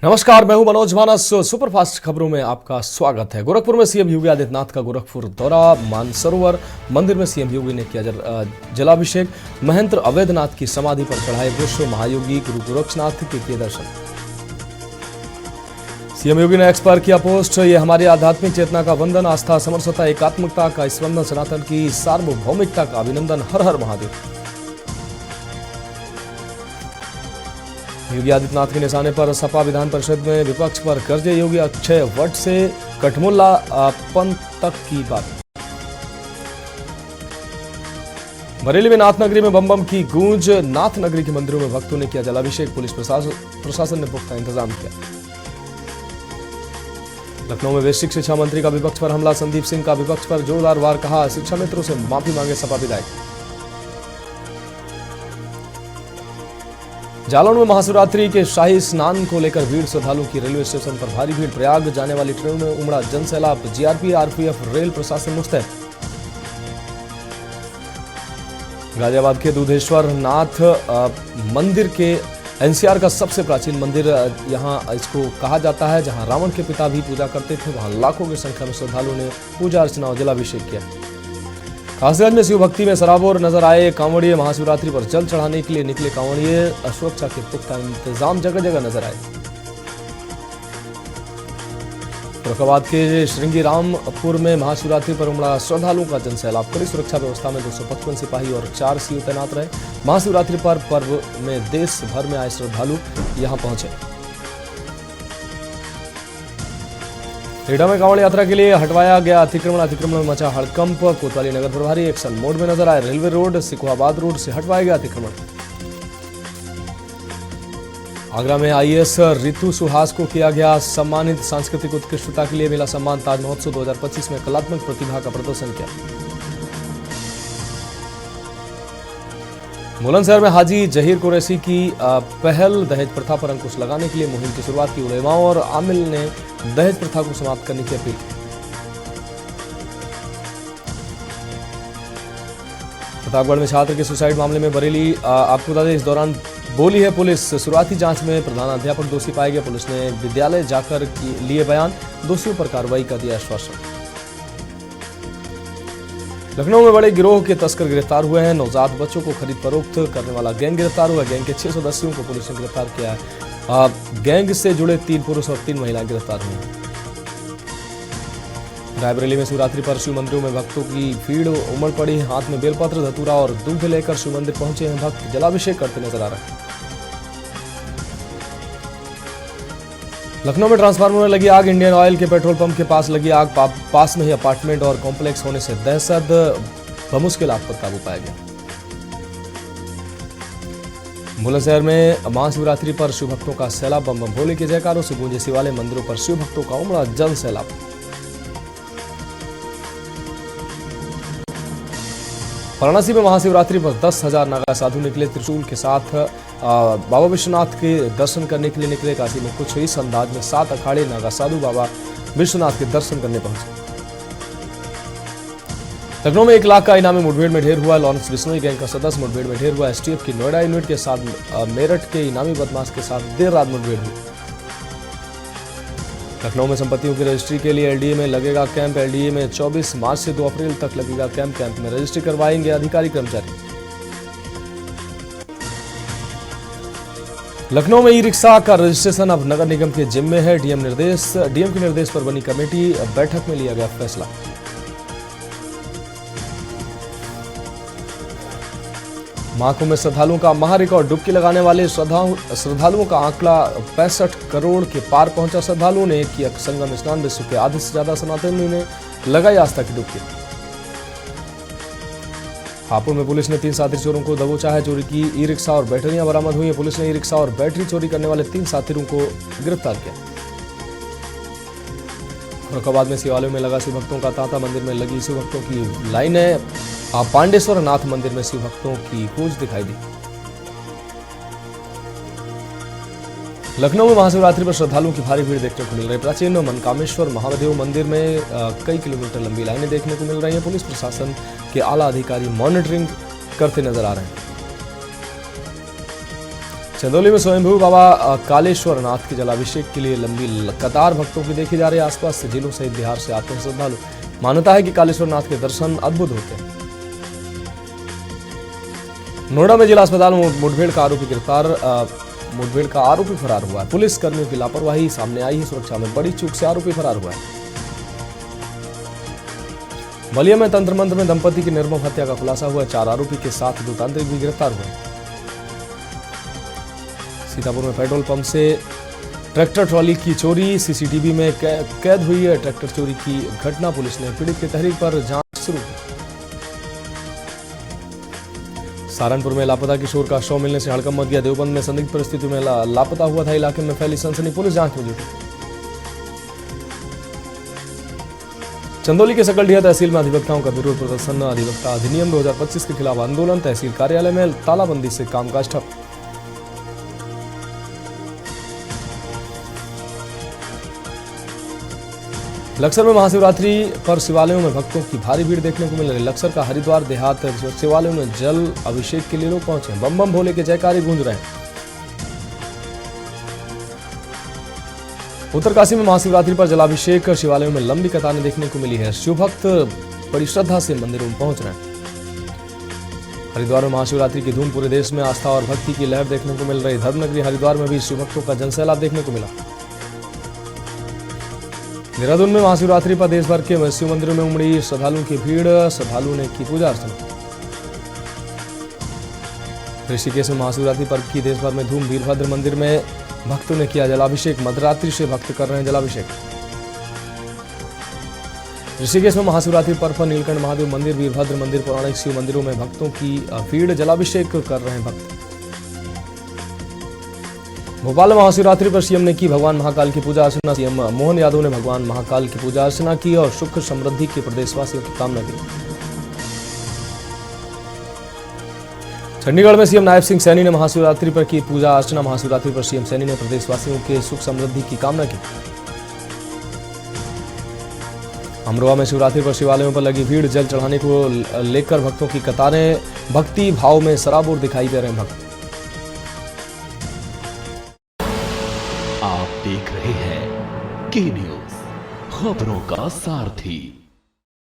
नमस्कार, मैं हूं मनोज मानस। सुपरफास्ट खबरों में आपका स्वागत है। गोरखपुर में सीएम योगी आदित्यनाथ का गोरखपुर दौरा। मानसरोवर मंदिर में सीएम योगी ने किया जलाभिषेक। महंत अवैधनाथ की समाधि पर चढ़ाए पुष्प। महायोगी गुरु गोरक्षनाथ के किए दर्शन। सीएम योगी ने एक्स पर किया पोस्ट। ये हमारी आध्यात्मिक चेतना का वंदन, आस्था, समरसता, एकात्मकता का स्पंदन, सनातन की सार्वभौमिकता का अभिनंदन। हर हर महादेव। योगी आदित्यनाथ के निशाने पर सपा विधान परिषद में विपक्ष पर कर्जे। योगी अक्षय वट से कठमुल्ला पंथ तक की बात। बरेली में नाथ नगरी में बम बम की गूंज। नाथ नगरी के मंदिरों में भक्तों ने किया जलाभिषेक। पुलिस प्रशासन ने पुख्ता इंतजाम किया। लखनऊ में बेसिक शिक्षा मंत्री का विपक्ष पर हमला। संदीप सिंह का विपक्ष पर जोरदार वार। कहा, शिक्षा मित्रों से माफी मांगे सपा विधायक। जालौन में महाशिवरात्रि के शाही स्नान को लेकर भीड़। श्रद्धालुओं की रेलवे स्टेशन पर भारी भीड़। प्रयाग जाने वाली ट्रेनों में उमड़ा जनसैलाब। जीआरपी, आरपीएफ, रेल प्रशासन मुस्तैद। गाजियाबाद के दूधेश्वर नाथ मंदिर के एनसीआर का सबसे प्राचीन मंदिर यहां इसको कहा जाता है, जहां रावण के पिता भी पूजा करते थे। वहां लाखों की संख्या में श्रद्धालुओं ने पूजा अर्चना और जलाभिषेक किया। कासगंज में शिव भक्ति में सराबोर नजर आए कांवड़िए। महाशिवरात्रि पर जल चढ़ाने के लिए निकले कांवड़िए। सुरक्षा के पुख्ता इंतजाम जगह जगह नजर आए। फर्रुखाबाद के श्रृंगी रामपुर में महाशिवरात्रि पर उमड़ा श्रद्धालुओं का जनसैलाब। कड़ी सुरक्षा व्यवस्था में 255 सिपाही और 4 सीओ तैनात रहे। महाशिवरात्रि पर पर्व में देश भर में आए श्रद्धालु यहां पहुंचे। एटा में कांवड़ यात्रा के लिए हटवाया गया अतिक्रमण में मचा हड़कंप। कोतवाली नगर प्रभारी एक्शन मोड में नजर आए। रेलवे रोड सिकोहाबाद रोड से हटवाया गया अतिक्रमण। आगरा में आईएएस रितु सुहास को किया गया सम्मानित। सांस्कृतिक उत्कृष्टता के लिए मिला सम्मान। ताज महोत्सव 2025 में कलात्मक प्रतिभा का प्रदर्शन किया। बुलंदशहर में हाजी जहीर कुरैशी की पहल। दहेज प्रथा पर अंकुश लगाने के लिए मुहिम की शुरुआत की। उलेमाओं और आमिल ने दहेज प्रथा को समाप्त करने की अपील की। प्रतापगढ़ में छात्र के सुसाइड मामले में बरेली आपको बता दें, इस दौरान बोली है पुलिस। शुरुआती जांच में प्रधानाध्यापक दोषी पाए गए। पुलिस ने विद्यालय जाकर लिए बयान। दोषियों पर कार्रवाई का दिया आश्वासन। लखनऊ में बड़े गिरोह के तस्कर गिरफ्तार हुए हैं। नवजात बच्चों को खरीद फरोख्त करने वाला गैंग गिरफ्तार हुआ। गैंग के 6 सदस्यों को पुलिस ने गिरफ्तार किया है। गैंग से जुड़े 3 पुरुष और 3 महिलाएं गिरफ्तार हुई। रायबरेली में शिवरात्रि पर शिव मंदिरों में भक्तों की भीड़ उमड़ पड़ी। हाथ में बेलपत्र, धतूरा और दूध लेकर शिव मंदिर पहुंचे हैं भक्त। जलाभिषेक करते नजर आ रहे हैं। लखनऊ में ट्रांसफार्मर में लगी आग। इंडियन ऑयल के पेट्रोल पंप के पास लगी आग। पास में ही अपार्टमेंट और कॉम्प्लेक्स होने से दहशत। बमुश्किल आग पर काबू पाया गया। बुलंदशहर में महाशिवरात्रि पर शिव भक्तों का सैलाब। बम बम भोले के जयकारों से गूंजे शिवालय मंदिरों पर शिव भक्तों का उमड़ा जन सैलाब। वाराणसी में महाशिवरात्रि पर 10,000 नागा साधु निकले। त्रिशूल के साथ बाबा विश्वनाथ के दर्शन करने के लिए निकले। काशी में कुछ इस अंदाज में 7 अखाड़े नागा साधु बाबा विश्वनाथ के दर्शन करने पहुंचे। लखनऊ में 1 लाख का इनामी मुठभेड़ में ढेर हुआ। लॉरेंस बिश्नोई गैंग का सदस्य मुठभेड़ में ढेर हुआ। एसटीएफ की नोएडा यूनिट के साथ मेरठ के इनामी बदमाश के साथ देर रात मुठभेड़ हुई। लखनऊ में संपत्तियों की रजिस्ट्री के लिए एलडीए में लगेगा कैंप। एलडीए में 24 मार्च से 2 अप्रैल तक लगेगा कैंप। कैंप में रजिस्ट्री करवाएंगे अधिकारी कर्मचारी। लखनऊ में ई रिक्शा का रजिस्ट्रेशन अब नगर निगम के जिम्मे है। डीएम के निर्देश पर बनी कमेटी। बैठक में लिया गया फैसला। महाकुंभ में श्रद्धालुओं का महा रिकॉर्ड। डुबकी लगाने वाले श्रद्धालुओं का आंकड़ा 65 करोड़ के पार पहुंचा। श्रद्धालुओं ने किया संगम स्नान। विश्व के आधे से ज्यादा सनातनियों ने लगाई आस्था की डुबकी। हापुड़ में पुलिस ने 3 साथी चोरों को दबोचा है। चोरी की ई रिक्शा और बैटरियां बरामद हुई है। पुलिस ने ई रिक्शा और बैटरी चोरी करने वाले 3 साथियों को गिरफ्तार किया। फर्रुखाबाद में शिवालयों में लगा शिव भक्तों का तांता। मंदिर में लगी शिव भक्तों की लाइनें। पांडेश्वर नाथ मंदिर में शिव भक्तों की गूंज दिखाई दी। लखनऊ में महाशिवरात्रि पर श्रद्धालुओं की भारी भीड़ देखने को मिल रही है। प्राचीन मनकामेश्वर महादेव मंदिर में कई किलोमीटर लंबी लाइनें देखने को मिल रही हैं। पुलिस प्रशासन के आला अधिकारी मॉनिटरिंग करते नजर आ रहे हैं। चंदौली में स्वयंभू बाबा कालेश्वर नाथ के जलाभिषेक के लिए लंबी कतार भक्तों की देखी जा रही है। आसपास से जिलों सहित बिहार से आते हैं श्रद्धालु। मान्यता है कि कालेश्वर नाथ के दर्शन अद्भुत होते हैं। नोएडा में जिला अस्पताल में मुठभेड़ का आरोपी फरार हुआ है। पुलिस कर्मियों की लापरवाही सामने आई है। सुरक्षा में बड़ी चूक से आरोपी फरार हुआ है। बलिया में तंत्र मंत्र में दंपति की निर्मम हत्या का खुलासा हुआ। 4 आरोपी के साथ 2 तांत्रिक भी गिरफ्तार हुए। सीतापुर में पेट्रोल पंप से ट्रैक्टर ट्रॉली की चोरी सीसीटीवी में कैद हुई है। ट्रैक्टर चोरी की घटना, पुलिस ने पीड़ित की तहरीर पर जांच शुरू की। सहारनपुर में लापता किशोर का शव मिलने से हड़कंप मच गया। देवबंद में संदिग्ध परिस्थिति में लापता हुआ था। इलाके में फैली सनसनी, पुलिस जांच में जुटी। चंदौली के सकलडीहा तहसील में अधिवक्ताओं का विरोध प्रदर्शन। अधिवक्ता अधिनियम 2025 के खिलाफ आंदोलन। तहसील कार्यालय में तालाबंदी से कामकाज ठप। लक्सर में महाशिवरात्रि पर शिवालयों में भक्तों की भारी भीड़ देखने को मिल रही है। लक्सर का हरिद्वार देहात शिवालयों में जल अभिषेक के लिए लोग पहुंचे। बम बम भोले के जयकारे गूंज रहे हैं। उत्तरकाशी में महाशिवरात्रि पर जलाभिषेक शिवालयों में लंबी कतारें देखने को मिली है। शिवभक्त बड़ी श्रद्धा से मंदिरों में पहुंच रहे हैं। हरिद्वार में महाशिवरात्रि की धूम, पूरे देश में आस्था और भक्ति की लहर देखने को मिल रही। धर्मनगरी हरिद्वार में भी शिवभक्तों का जनसैलाब देखने को मिला। देहरादून में महाशिवरात्रि पर देश भर के शिव मंदिरों में उमड़ी श्रद्धालुओं की भीड़। श्रद्धालुओं ने की पूजा अर्चना। ऋषिकेश में महाशिवरात्रि पर्व की देश भर में धूम। वीरभद्र मंदिर में भक्तों ने किया जलाभिषेक। मध्यरात्रि से भक्त कर रहे हैं जलाभिषेक। ऋषिकेश में महाशिवरात्रि पर्व पर नीलकंठ महादेव मंदिर, वीरभद्र मंदिर, पौराणिक शिव मंदिरों में भक्तों की भीड़। जलाभिषेक कर रहे हैं भक्त। भोपाल में महाशिवरात्रि पर सीएम ने की भगवान महाकाल की पूजा अर्चना। सीएम मोहन यादव ने भगवान महाकाल की पूजा अर्चना की और सुख समृद्धि की प्रदेशवासियों की कामना की। चंडीगढ़ में सीएम नायब सिंह सैनी ने महाशिवरात्रि पर की पूजा अर्चना। महाशिवरात्रि पर सीएम सैनी ने प्रदेशवासियों के सुख समृद्धि की कामना की। अमरोहा में शिवरात्रि पर शिवालयों पर लगी भीड़। जल चढ़ाने को लेकर भक्तों की कतारें। भक्ति भाव में सराबोर दिखाई दे रहे हैं भक्त। आप देख रहे हैं के न्यूज़, खबरों का सारथी।